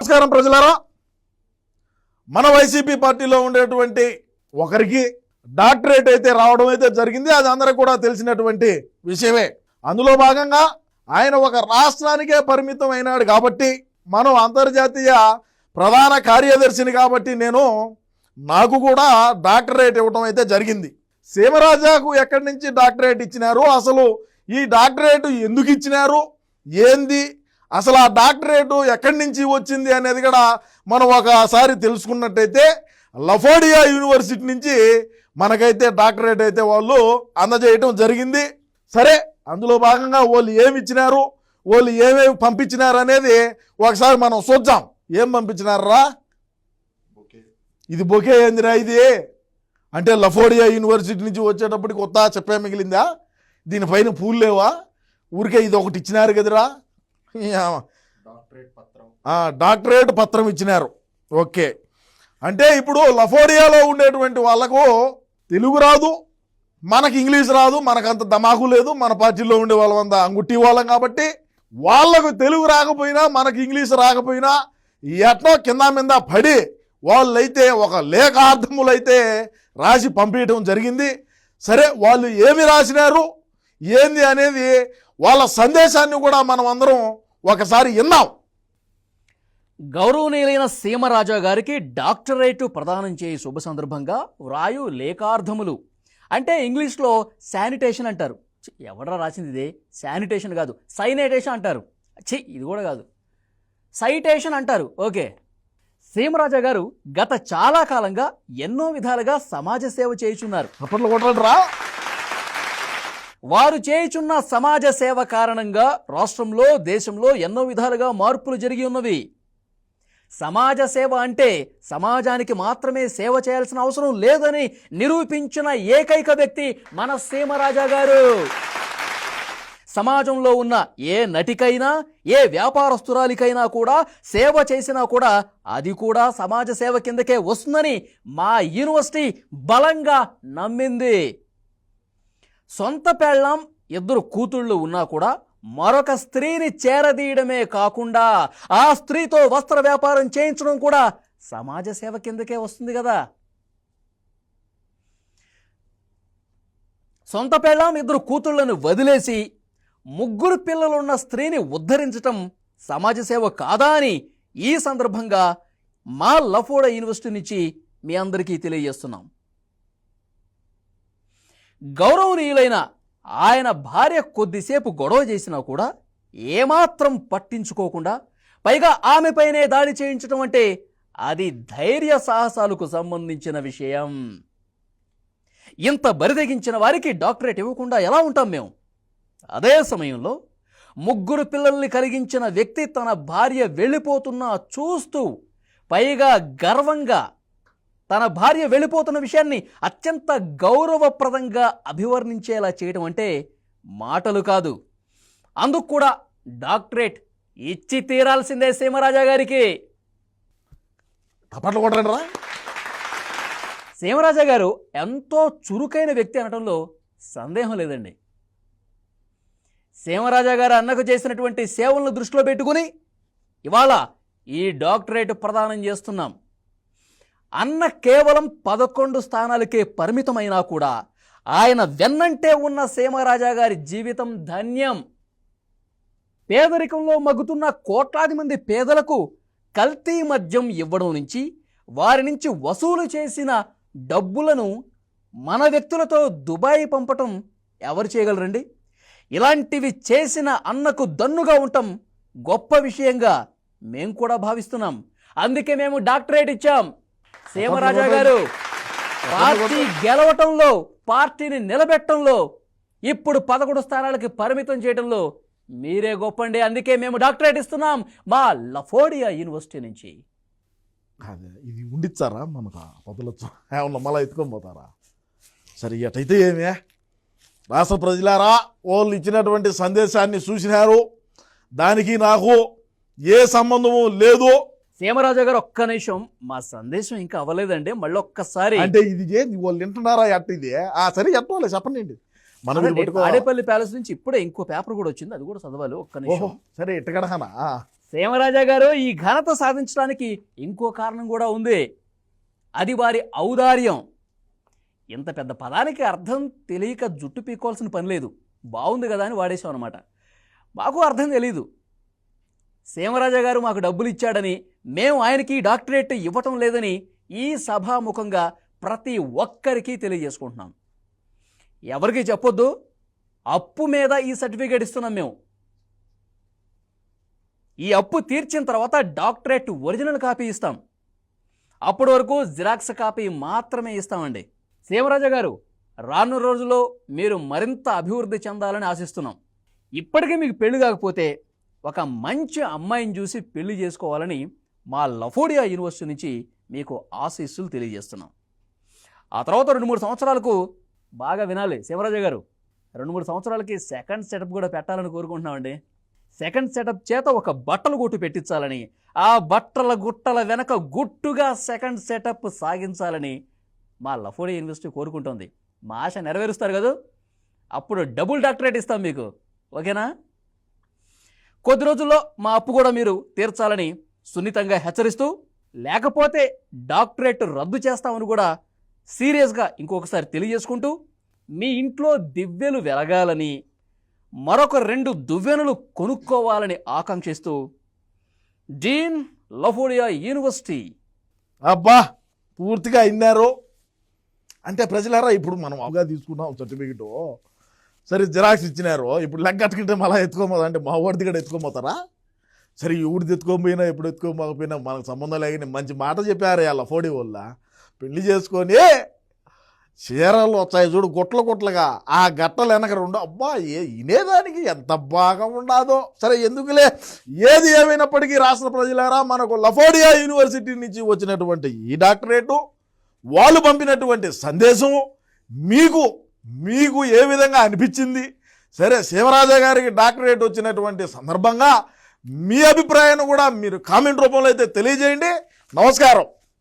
నమస్కారం ప్రజలారా. మన వైసీపీ పార్టీలో ఉండేటువంటి ఒకరికి డాక్టరేట్ అయితే రావడం అయితే జరిగింది. అది అందరికీ కూడా తెలిసినటువంటి విషయమే. అందులో భాగంగా ఆయన ఒక రాష్ట్రానికే పరిమితం అయినాడు కాబట్టి, మనం అంతర్జాతీయ ప్రధాన కార్యదర్శిని కాబట్టి నాకు కూడా డాక్టరేట్ ఇవ్వడం అయితే జరిగింది. సీమరాజాకు ఎక్కడి నుంచి డాక్టరేట్ ఇచ్చినారు, అసలు ఈ డాక్టరేట్ ఎందుకు ఇచ్చినారు, ఏంది, అసలు ఆ డాక్టరేటు ఎక్కడి నుంచి వచ్చింది అనేది కూడా మనం ఒకసారి తెలుసుకున్నట్టయితే, లఫోర్డియా యూనివర్సిటీ నుంచి మనకైతే డాక్టరేట్ అయితే వాళ్ళు అందజేయటం జరిగింది. సరే, అందులో భాగంగా వాళ్ళు ఏమి ఇచ్చినారు, వాళ్ళు ఏమేమి పంపించినారు అనేది ఒకసారి మనం చూద్దాం. ఏం పంపించినారా? ఇది బొకే ఏందిరా ఇది అంటే, లఫోర్డియా యూనివర్సిటీ నుంచి వచ్చేటప్పటికి కొత్త చెప్పే మిగిలిందా? దీనిపైన పూలు లేవా? ఊరికే ఇది ఒకటి ఇచ్చినారు కదరా, డాక్టరేట్ పత్రం ఇచ్చినారు. ఓకే, అంటే ఇప్పుడు లఫోర్డియాలో ఉండేటువంటి వాళ్ళకు తెలుగు రాదు, మనకి ఇంగ్లీష్ రాదు, మనకంత దమాకు లేదు. మన పార్టీలో ఉండే వాళ్ళంతా అంగుట్టి వాళ్ళం కాబట్టి వాళ్ళకు తెలుగు రాకపోయినా, మనకి ఇంగ్లీష్ రాకపోయినా ఎట్లా కింద మీద పడి వాళ్ళైతే ఒక లేఖార్థములైతే రాసి పంపించడం జరిగింది. సరే, వాళ్ళు ఏమి రాసినారు ఏంది అనేది వాళ్ళ సందేశాన్ని కూడా మనం అందరం ఒకసారి విన్నాం. గౌరవనీయులైన సీమరాజా గారికి డాక్టరేటు ప్రదానం చేయ శుభ సందర్భంగా వ్రాయు లేఖార్థములు అంటే ఇంగ్లీష్లో శానిటేషన్ అంటారు. ఎవడరా రాసింది ఇదే? శానిటేషన్ కాదు, సైనేటేషన్ అంటారు. ఇది కూడా కాదు, సైటేషన్ అంటారు. ఓకే, సీమరాజా గారు గత చాలా కాలంగా ఎన్నో విధాలుగా సమాజ సేవ చేయుచున్నారు. అప్పట్లో కొట్టరా? వారు చేయుచున్న సమాజ సేవ కారణంగా రాష్ట్రంలో, దేశంలో ఎన్నో విధాలుగా మార్పులు జరిగి ఉన్నవి. సమాజ సేవ అంటే సమాజానికి మాత్రమే సేవ చేయాల్సిన అవసరం లేదని నిరూపించిన ఏకైక వ్యక్తి మన సీమరాజా గారు. సమాజంలో ఉన్న ఏ నటికైనా, ఏ వ్యాపారస్తురాలికైనా కూడా సేవ చేసినా కూడా అది కూడా సమాజ సేవ కిందకే వస్తుందని మా యూనివర్సిటీ బలంగా నమ్మింది. సొంత పెళ్ళాం, 2 కూతుళ్ళు ఉన్నా కూడా మరొక స్త్రీని చేరదీయడమే కాకుండా ఆ స్త్రీతో వస్త్ర వ్యాపారం చేయించడం కూడా సమాజ సేవ కిందకే వస్తుంది కదా. సొంత పెళ్ళాం, 2 కూతుళ్లను వదిలేసి 3 పిల్లలున్న స్త్రీని ఉద్ధరించటం సమాజ సేవ కాదా అని ఈ సందర్భంగా మా లఫోర్డియా యూనివర్సిటీ నుంచి మీ అందరికీ తెలియజేస్తున్నాం. గౌరవనీయులైన ఆయన భార్య కొద్దిసేపు గొడవ చేసినా కూడా ఏమాత్రం పట్టించుకోకుండా, పైగా ఆమెపైనే దాడి చేయించడం అంటే అది ధైర్య సాహసాలకు సంబంధించిన విషయం. ఇంత బరిదెగించిన వారికి డాక్టరేట్ ఇవ్వకుండా ఎలా ఉంటాం మేము? అదే సమయంలో 3 పిల్లల్ని కలిగించిన వ్యక్తి తన భార్య వెళ్ళిపోతున్నా చూస్తూ, పైగా గర్వంగా తన భార్య వెళ్ళిపోతున్న విషయాన్ని అత్యంత గౌరవప్రదంగా అభివర్ణించేలా చేయడం అంటే మాటలు కాదు. అందుకు కూడా డాక్టరేట్ ఇచ్చి తీరాల్సిందే సీమరాజా గారికి. సీమరాజా గారు ఎంతో చురుకైన వ్యక్తి అనడంలో సందేహం లేదండి. సీమరాజా గారు అన్నకు చేసినటువంటి సేవలను దృష్టిలో పెట్టుకుని ఇవాళ ఈ డాక్టరేట్ ప్రదానం చేస్తున్నాం. అన్న కేవలం 11 స్థానాలకే పరిమితమైనా కూడా ఆయన వెన్నంటే ఉన్న సీమరాజా గారి జీవితం ధన్యం. పేదరికంలో మగ్గుతున్న కోట్లాది మంది పేదలకు కల్తీ మద్యం ఇవ్వడం నుంచి, వారి నుంచి వసూలు చేసిన డబ్బులను మన వ్యక్తులతో దుబాయ్ పంపటం ఎవరు చేయగలరండి? ఇలాంటివి చేసిన అన్నకు దన్నుగా ఉండటం గొప్ప విషయంగా మేము కూడా భావిస్తున్నాం. అందుకే మేము డాక్టరేట్ ఇచ్చాం. సీమరాజా గారు పార్టీ గెలవటంలో, పార్టీని నిలబెట్టడంలో, ఇప్పుడు 11 స్థానాలకి పరిమితం చేయడంలో మీరే గొప్పండి. అందుకే మేము డాక్టరేట్ ఇస్తున్నాం మా లఫోర్డియా యూనివర్సిటీ నుంచి. ఇది ఉండిచ్చారా మనకు? పొదలొచ్చు ఏమన్నా మళ్ళీ ఎత్తుకొని పోతారా? సరే, ఎటైతే ఏమే రాష్ట్ర ప్రజలారా, వాళ్ళు ఇచ్చినటువంటి సందేశాన్ని చూసినారు. దానికి నాకు ఏ సంబంధము లేదు. సీమరాజా గారు ఒక్క నిమిషం, మా సందేశం ఇంకా అవ్వలేదండి, మళ్ళీ ఒక్కసారి. అంటే ఇది వాళ్ళు వింటున్నారా? ఎట్ట ఇది? సరే చెప్పాలి, చెప్పండి. మనం ఇది పట్టుకో. తాడేపల్లి ప్యాలెస్ నుంచి ఇప్పుడే ఇంకో పేపర్ కూడా వచ్చింది, అది కూడా చదవాలి ఒక్క ఓహో నిమిషం. సరే ఇట్టగడహానా. సీమరాజా గారు, ఈ ఘనత సాధించడానికి ఇంకో కారణం కూడా ఉంది. అది వారి ఔదార్యం. ఇంత పెద్ద పదానికి అర్థం తెలియక జుట్టు పీక్కోవాల్సిన పని లేదు, బాగుంది కదా అని వాడేశాం అనమాట. మాకు అర్థం తెలీదు. సీమరాజా గారు మాకు డబ్బులు ఇచ్చాడని, మేము ఆయనకి డాక్టరేట్ ఇవ్వటం లేదని ఈ సభాముఖంగా ప్రతి ఒక్కరికి తెలియజేసుకుంటున్నాం. ఎవరికి చెప్పొద్దు, అప్పు మీద ఈ సర్టిఫికేట్ ఇస్తున్నాం మేము. ఈ అప్పు తీర్చిన తర్వాత డాక్టరేట్ ఒరిజినల్ కాపీ ఇస్తాం. అప్పటి వరకు జిరాక్స్ కాపీ మాత్రమే ఇస్తామండి. సీమరాజా గారు, రానున్న రోజుల్లో మీరు మరింత అభివృద్ధి చెందాలని ఆశిస్తున్నాం. ఇప్పటికీ మీకు పెళ్లి కాకపోతే ఒక మంచి అమ్మాయిని చూసి పెళ్లి చేసుకోవాలని మా లఫోడియా యూనివర్సిటీ నుంచి మీకు ఆశీస్సులు తెలియజేస్తున్నాం. ఆ తర్వాత 2-3 సంవత్సరాలకు, బాగా వినాలి సీమరాజా గారు, 2-3 సంవత్సరాలకి సెకండ్ సెటప్ కూడా పెట్టాలని కోరుకుంటున్నామండి. సెకండ్ సెటప్ చేత ఒక బట్టల గుట్టు పెట్టించాలని, ఆ బట్టల గుట్టల వెనక గుట్టుగా సెకండ్ సెటప్ సాగించాలని మా లఫోడియా యూనివర్సిటీ కోరుకుంటోంది. మా ఆశ నెరవేరుస్తారు కదా, అప్పుడు డబుల్ డాక్టరేట్ ఇస్తాం మీకు, ఓకేనా? కొద్ది రోజుల్లో మా అప్పు కూడా మీరు తీర్చాలని సున్నితంగా హెచ్చరిస్తూ, లేకపోతే డాక్టరేట్ రద్దు చేస్తామని కూడా సీరియస్గా ఇంకొకసారి తెలియజేసుకుంటూ, మీ ఇంట్లో దివ్యలు వెలగాలని, మరొక 2 దువ్వెనలు కొనుక్కోవాలని ఆకాంక్షిస్తూ, డీన్ లఫోడియా యూనివర్సిటీ. అబ్బా పూర్తిగా అయినారు అంటే ప్రజలారా. ఇప్పుడు మనం అవగా తీసుకున్నాం సర్టిఫికెట్, సరే జిరాక్స్ ఇచ్చినారు, ఇప్పుడు లెక్క కట్టుకుంటే మళ్ళీ ఎత్తుకోమోదా అంటే మా వాడిది కూడా ఎత్తుకోపోతారా? సరే ఎవరిది ఎత్తుకోకపోయినా ఎప్పుడు ఎత్తుకోకపోయినా మనకు సంబంధం లేకని మంచి మాట చెప్పారు వాళ్ళ ఫోడీ వల్ల. పెళ్లి చేసుకొని చీరలు వచ్చాయి చూడు గుట్ల గుట్లగా, ఆ గట్టలు వెనక 2 అబ్బా వినేదానికి ఎంత బాగా ఉండదో. సరే ఎందుకులే, ఏది ఏమైనప్పటికీ రాష్ట్ర ప్రజలారా, మనకు లఫోడియా యూనివర్సిటీ నుంచి వచ్చినటువంటి ఈ డాక్టరేటు, వాళ్ళు పంపినటువంటి సందేశం మీకు ఏ విధంగా అనిపించింది? సరే సీమరాజా గారికి డాక్టరేట్ వచ్చినటువంటి సందర్భంగా మీ అభిప్రాయాన్ని కూడా మీరు కామెంట్ రూపంలో అయితే తెలియజేయండి. నమస్కారం.